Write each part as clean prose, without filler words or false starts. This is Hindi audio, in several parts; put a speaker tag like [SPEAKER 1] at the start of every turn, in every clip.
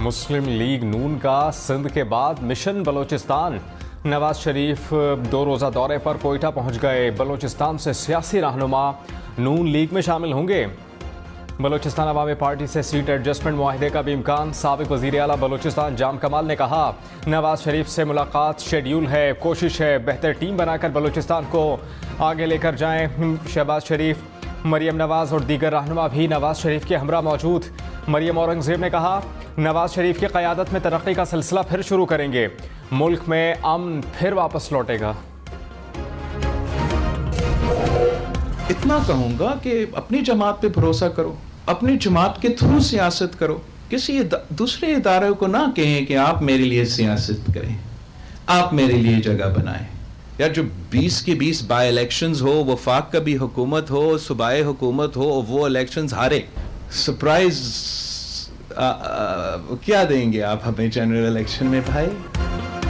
[SPEAKER 1] मुस्लिम लीग नून का सिंध के बाद मिशन बलोचिस्तान। नवाज शरीफ 2 रोज़ा दौरे पर कोयटा पहुंच गए। बलोचिस्तान से सियासी रहनुमा नून लीग में शामिल होंगे। बलोचिस्तान अवामी पार्टी से सीट एडजस्टमेंट मुआहदे का भी इम्कान। साबिक वज़ीर आला बलोचिस्तान जाम कमाल ने कहा, नवाज शरीफ से मुलाकात शेड्यूल है, कोशिश है बेहतर टीम बनाकर बलोचिस्तान को आगे लेकर जाएं। शहबाज शरीफ, मरियम नवाज और दीगर रहनुमा भी नवाज शरीफ के हमरा मौजूद। मरियम औरंगजेब ने कहा, नवाज शरीफ की क़यादत में तरक्की का सिलसिला फिर शुरू करेंगे, मुल्क में अमन फिर वापस लौटेगा।
[SPEAKER 2] इतना कहूँगा कि अपनी जमात पे भरोसा करो, अपनी जमात के थ्रू सियासत करो। किसी दूसरे इदारे को ना कहें कि आप मेरे लिए सियासत करें, आप मेरे लिए जगह बनाएं। यार जो 20 के 20 बाई इलेक्शंस हो, वफाक का भी हुकूमत हो, सूबाई हुकूमत हो, वो इलेक्शंस हारे, सरप्राइज क्या देंगे आप हमें जनरल इलेक्शन में भाई?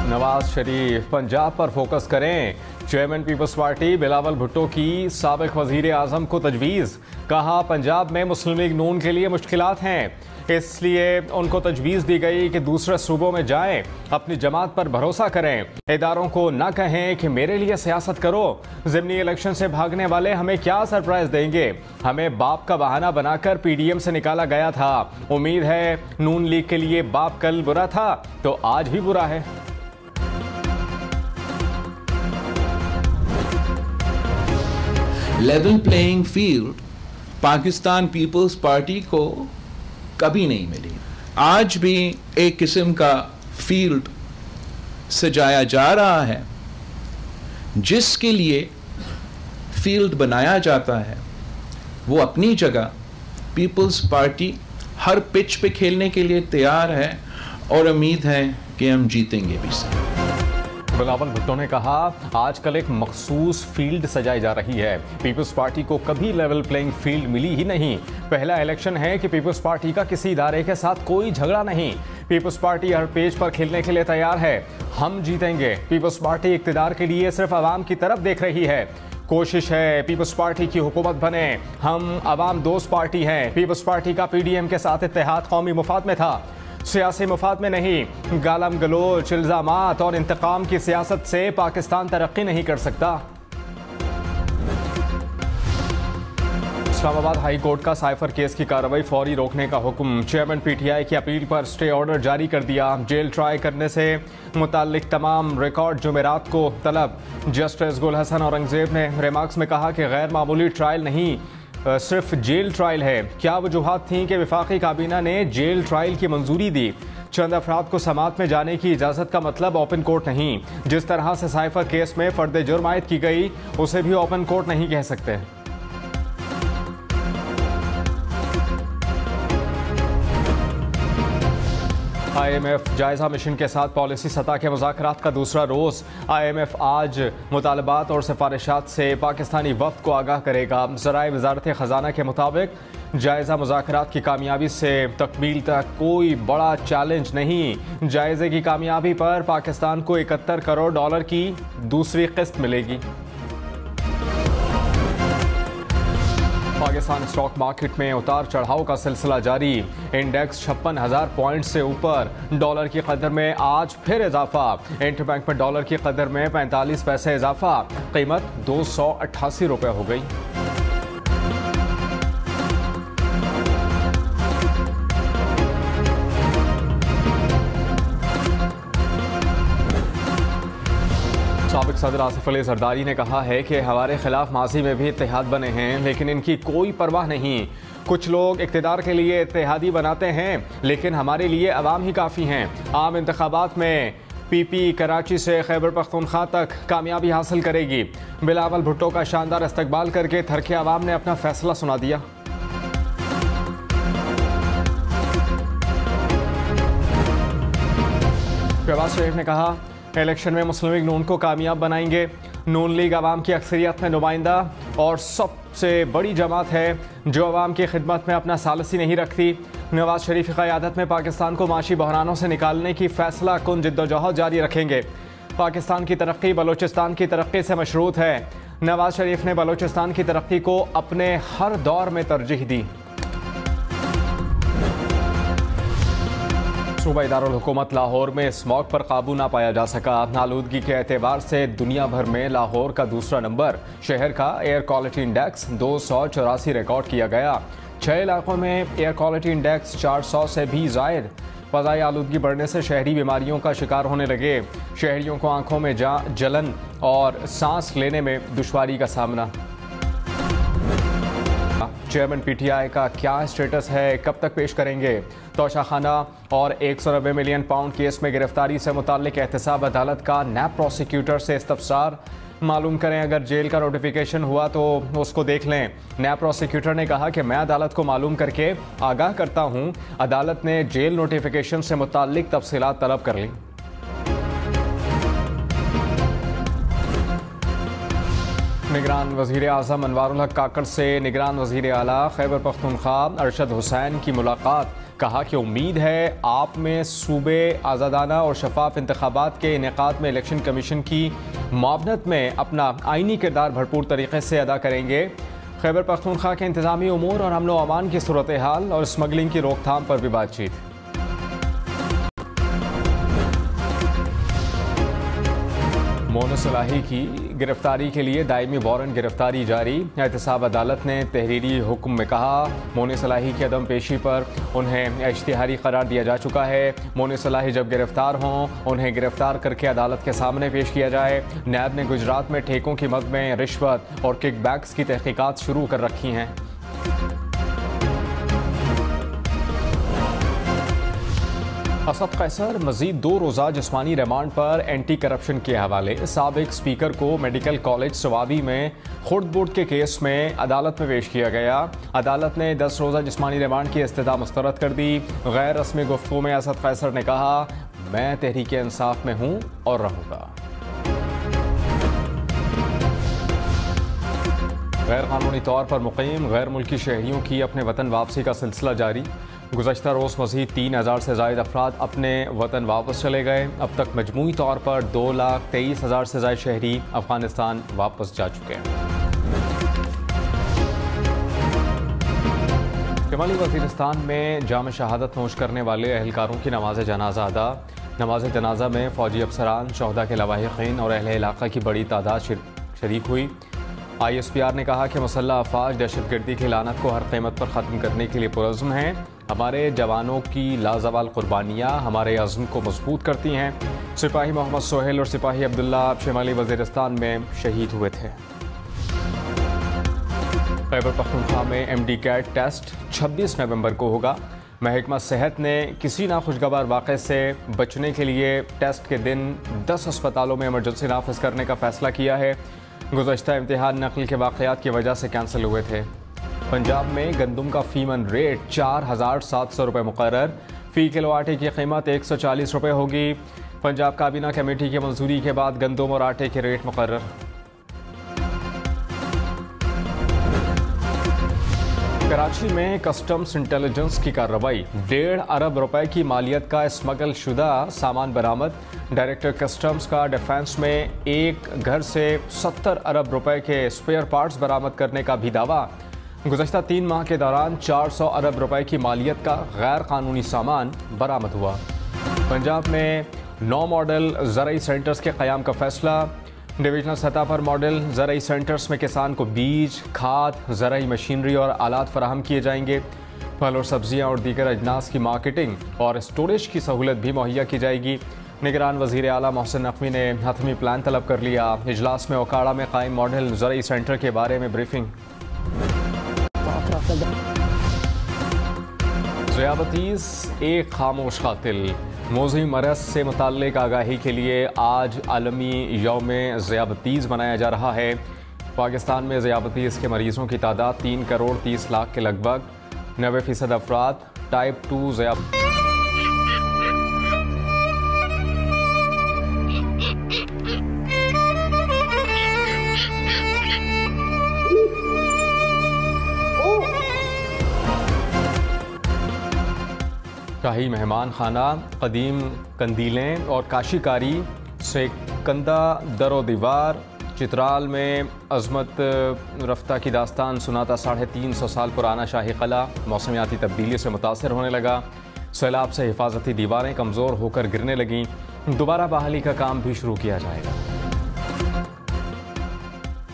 [SPEAKER 1] नवाज शरीफ पंजाब पर फोकस करें। Chairman People's Party Bilawal Bhutto की साबिक वजीर आजम को तजवीज़। कहा, पंजाब में मुस्लिम लीग नून के लिए मुश्किलात हैं, इसलिए उनको तजवीज़ दी गई कि दूसरे सूबों में जाएं, अपनी जमात पर भरोसा करें, इदारों को ना कहें कि मेरे लिए सियासत करो। ज़िमनी इलेक्शन से भागने वाले हमें क्या सरप्राइज देंगे? हमें बाप का बहाना बनाकर पीडीएम से निकाला गया था। उम्मीद है नून लीग के लिए बाप कल बुरा था तो आज भी बुरा है।
[SPEAKER 2] Level playing field Pakistan People's Party को कभी नहीं मिली। आज भी एक किस्म का फील्ड सजाया जा रहा है, जिसके लिए फील्ड बनाया जाता है वो अपनी जगह पीपल्स पार्टी हर पिच पे खेलने के लिए तैयार है और उम्मीद है कि हम जीतेंगे भी सही।
[SPEAKER 1] बिलावल भुट्टो ने कहा, आजकल एक मखसूस फील्ड सजाई जा रही है। पीपल्स पार्टी को कभी लेवल प्लेइंग फील्ड मिली ही नहीं। पहला इलेक्शन है कि पीपल्स पार्टी का किसी इदारे के साथ कोई झगड़ा नहीं। पीपल्स पार्टी हर पेज पर खेलने के लिए तैयार है। हम जीतेंगे। पीपल्स पार्टी इक़्तिदार के लिए सिर्फ आवाम की तरफ देख रही है। कोशिश है पीपल्स पार्टी की हुकूमत बने। हम आवाम दोस्त पार्टी हैं। पीपल्स पार्टी का पीडीएम के साथ इत्तेहाद कौमी मुफाद में था, सियासी मुफाद में नहीं। गालम गलोच, इल्जामात और इंतकाम की सियासत से पाकिस्तान तरक्की नहीं कर सकता। इस्लामाबाद हाई कोर्ट का साइफर केस की कार्रवाई फौरी रोकने का हुक्म। चेयरमैन पीटीआई की अपील पर स्टे ऑर्डर जारी कर दिया। जेल ट्राई करने से मुताल्लिक तमाम रिकॉर्ड जुमेरात को तलब। जस्टिस गुल हसन औरंगजेब ने रिमार्क्स में कहा कि गैर मामूली ट्रायल नहीं, सिर्फ जेल ट्रायल है। क्या वजूहात थी कि वफाकी काबीना ने जेल ट्रायल की मंजूरी दी? चंद अफराद को समात में जाने की इजाज़त का मतलब ओपन कोर्ट नहीं। जिस तरह से साइफर केस में फर्द जुर्म आयद की गई, उसे भी ओपन कोर्ट नहीं कह सकते। IMF जायजा मिशन के साथ पॉलिसी सतह के मुज़ाकरात का दूसरा रोज़। IMF आज मुतालबात और सिफारिशात से पाकिस्तानी वफ़द को आगाह करेगा। ज़राए वज़ारत ख़जाना के मुताबिक जायजा मुज़ाकरात की कामयाबी से तकमील तक कोई बड़ा चैलेंज नहीं। जायज़े की कामयाबी पर पाकिस्तान को $71 करोड़ की दूसरी किस्त मिलेगी। पाकिस्तान स्टॉक मार्केट में उतार चढ़ाव का सिलसिला जारी। इंडेक्स 56,000 पॉइंट से ऊपर। डॉलर की कदर में आज फिर इजाफा। इंटरबैंक में डॉलर की कदर में 45 पैसे इजाफा। कीमत 288 रुपये हो गई। साबिक सदर आसिफ अली जरदारी ने कहा है कि हमारे खिलाफ माजी में भी इत्तेहाद बने हैं, लेकिन इनकी कोई परवाह नहीं। कुछ लोग इक़्तिदार के लिए इत्तेहादी बनाते हैं, लेकिन हमारे लिए अवाम ही काफ़ी हैं। आम इंतखाबात में PP कराची से खैबर पख्तूनख्वा तक कामयाबी हासिल करेगी। बिलावल भुट्टो का शानदार इस्तकबाल करके थरके अवाम ने अपना फैसला सुना दिया। शहबाज शरीफ ने कहा, इलेक्शन में मुस्लिम लीग नून को कामयाब बनाएंगे। नून लीग आवाम की अक्सरियत में नुमाइंदा और सबसे बड़ी जमात है जो आवाम की खिदमत में अपना सालसी नहीं रखती। नवाज शरीफ की क़यादत में पाकिस्तान को माशी बहरानों से निकालने की फैसला कुन जिद्दोजहद जारी रखेंगे। पाकिस्तान की तरक्की बलोचिस्तान की तरक्की से मशरूत है। नवाज शरीफ ने बलोचिस्तान की तरक्की को अपने हर दौर में तरजीह दी। सूबा दारुल हुकूमत लाहौर में स्मॉग पर काबू ना पाया जा सका। आलूदगी के एतबार से दुनिया भर में लाहौर का दूसरा नंबर। शहर का एयर क्वालिटी इंडेक्स 284 रिकॉर्ड किया गया। 6 इलाकों में एयर क्वालिटी इंडेक्स 400 से भी ज़ायद। फ़ज़ाई आलूदगी बढ़ने से शहरी बीमारियों का शिकार होने लगे। शहरियों को आंखों में जलन और सांस लेने में दुश्वारी का सामना। चेयरमैन पीटीआई का क्या स्टेटस है, कब तक पेश करेंगे? तोशाखाना और 190 मिलियन पाउंड केस में गिरफ्तारी से मुताल्लिक एहतसाब अदालत का नैब प्रोसिक्यूटर से इस्तफसार। मालूम करें, अगर जेल का नोटिफिकेशन हुआ तो उसको देख लें। नैब प्रोसिक्यूटर ने कहा कि मैं अदालत को मालूम करके आगाह करता हूँ। अदालत ने जेल नोटिफिकेशन से मुताल्लिक तफसीलात तलब कर ली। निगरान वज़ीर आज़म अनवारुल हक काकड़ से निगरान वज़ीर आला खैबर पख्तूनख्वा अरशद हुसैन की मुलाकात। कहा कि उम्मीद है आप में सूबे आज़ादाना और शफाफ इंतखाबात के इनेकाद में इलेक्शन कमीशन की मुआवनत में अपना आइनी किरदार भरपूर तरीके से अदा करेंगे। खैबर पख्तूनख्वा के इंतज़ामी उमूर और अमन व अमान की सूरत हाल और स्मगलिंग की रोकथाम पर भी बातचीत। मोनो सलाही की गिरफ्तारी के लिए दायमी वारंट गिरफ्तारी जारी। एहतसाब अदालत ने तहरीरी हुक्म में कहा, मोनो सलाही की अदम पेशी पर उन्हें इश्तिहारी करार दिया जा चुका है। मोनो सलाही जब गिरफ्तार हों उन्हें गिरफ्तार करके अदालत के सामने पेश किया जाए। नैब ने गुजरात में ठेकों की मद में रिश्वत और किकबैक्स की तहकीकात शुरू कर रखी हैं। असद कैसर मजीद 2 रोज़ा जिस्मानी रिमांड पर एंटी करप्शन के हवाले। साबिक स्पीकर को मेडिकल कॉलेज सवाबी में खुर्द बुर्द के केस में अदालत में पेश किया गया। अदालत ने 10 रोज़ा जिस्मानी रिमांड की इस्तदा मुस्तरद कर दी। गैर रस्मी गुफ्तगू में असद कैसर ने कहा, मैं तहरीक इंसाफ में हूँ और रहूँगा। गैर कानूनी तौर पर मुक़ीम गैर मुल्की शहरियों की अपने वतन वापसी का सिलसिला जारी। गुज़श्ता रोज़ मज़ीद 3000 से ज़ायद अफराद अपने वतन वापस चले गए। अब तक मजमूई तौर पर 2,23,000 से ज़ायद शहरी अफ़गानिस्तान वापस जा चुके हैं। शिमाली वज़ीरिस्तान में जाम शहादत नोश करने वाले एहलकारों की नमाज जनाजा अदा। नमाज जनाजा में फ़ौजी अफसरान, शहदा के लवाहिक़ीन और अहले इलाक़ा की बड़ी तादाद शरीक हुई। ISPR ने कहा कि मुसल्लह अफवाज दहशतगर्दी की लानत को हर कीमत पर ख़त्म करने के लिए पुरज़्म हैं। हमारे जवानों की लाजवाल कुर्बानियाँ हमारे अज़्म को मजबूत करती हैं। सिपाही मोहम्मद सोहेल और सिपाही अब्दुल्ला शिमाली वज़ीरिस्तान में शहीद हुए थे। खैबर पख्तूनख्वा में MD कैट टेस्ट 26 नवंबर को होगा। महकमा सेहत ने किसी नाखुशगवार वाक़े से बचने के लिए टेस्ट के दिन 10 अस्पतालों में इमरजेंसी नाफिज करने का फ़ैसला किया है। गुज़श्ता इम्तिहान नकल के वाक़यात की वजह से कैंसिल हुए थे। पंजाब में गंदम का फ़ीमन रेट 4,700 रुपये मुकर्रर। फ़ी किलो आटे की कीमत 140 रुपये होगी। पंजाब काबीना कमेटी की मंजूरी के बाद गंदम और आटे के रेट मुकर्रर। कराची में कस्टम्स इंटेलिजेंस की कार्रवाई। 1.5 अरब रुपए की मालियत का स्मगल शुदा सामान बरामद। डायरेक्टर कस्टम्स का डिफेंस में एक घर से 70 अरब रुपए के स्पेयर पार्ट्स बरामद करने का भी दावा। गुज़श्ता 3 माह के दौरान 400 अरब रुपए की मालियत का गैर कानूनी सामान बरामद हुआ। पंजाब में 9 मॉडल ज़राई सेंटर्स के क़याम का फैसला। डिविजनल सतह पर मॉडल ज़राई सेंटर्स में किसान को बीज, खाद, ज़राई मशीनरी और आलात फराहम किए जाएंगे। फल और सब्जियाँ और दीगर अजनास की मार्केटिंग और स्टोरेज की सहूलत भी मुहैया की जाएगी। निगरान वज़ीर आला मोहसिन नकवी ने हतमी प्लान तलब कर लिया। इजलास में ओकाड़ा में कायम मॉडल ज़राई सेंटर के बारे में ब्रीफिंग। ज़ियाबतीस एक खामोश कातिल। मौज़ी मरज़ से मुताल्लिक आगाही के लिए आज आलमी यौम ज़ियाबतीस मनाया जा रहा है। पाकिस्तान में ज़ियाबतीस के मरीज़ों की तादाद 3 करोड़ 30 लाख के लगभग। 90% अफराद टाइप 2 ज़ियाबतीस। शाही मेहमान खाना, कदीम कंदीलें और काशीकारी से कंदा दरो दीवार। चित्राल में अज़मत रफ्ता की दास्तान सुनाता 350 साल पुराना शाही किला मौसमियाती तब्दीली से मुतासर होने लगा। सैलाब से हिफाजती दीवारें कमज़ोर होकर गिरने लगीं। दोबारा बहाली का काम भी शुरू किया जाएगा।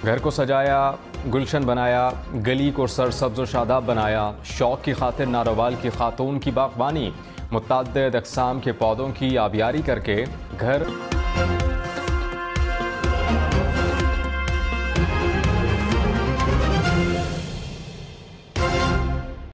[SPEAKER 1] घर को सजाया, गुलशन बनाया, गली को सरसब्ज़ व शादाब बनाया। शौक की खातिर नारोवाल की खातून की बागबानी, मुतअद्दिद अक़साम के पौधों की आबियारी करके घर